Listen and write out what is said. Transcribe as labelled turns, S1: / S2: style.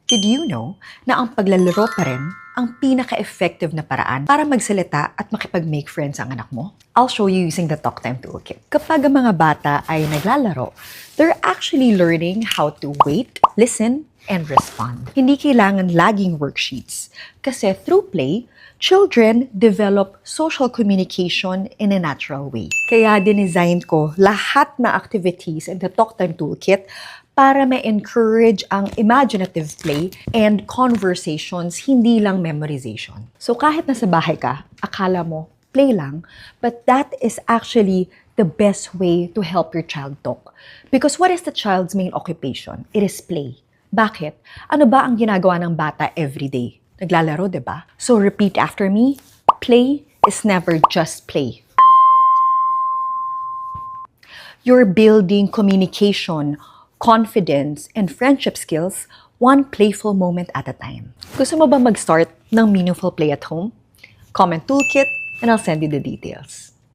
S1: Did you know na ang paglalaro pa rin ang pinaka-effective na paraan para magsalita at makipag-make friends ang anak mo? I'll show you using the Talk Time Toolkit. Kapag ang mga bata ay naglalaro, they're actually learning how to wait, listen, and respond. Hindi kailangan laging worksheets kasi through play, children develop social communication in a natural way. Kaya dinesign ko lahat na activities in the Talk Time Toolkit para ma-encourage ang imaginative play and conversations, hindi lang memorization. So kahit nasa bahay ka, akala mo play lang, but that is actually the best way to help your child talk. Because what is the child's main occupation? It is play. Bakit? Ano ba ang ginagawa ng bata every day? Naglalaro, di ba? So repeat after me, play is never just play. You're building communication, confidence, and friendship skills one playful moment at a time. Gusto mo ba mag-start ng meaningful play at home? Comment toolkit and I'll send you the details.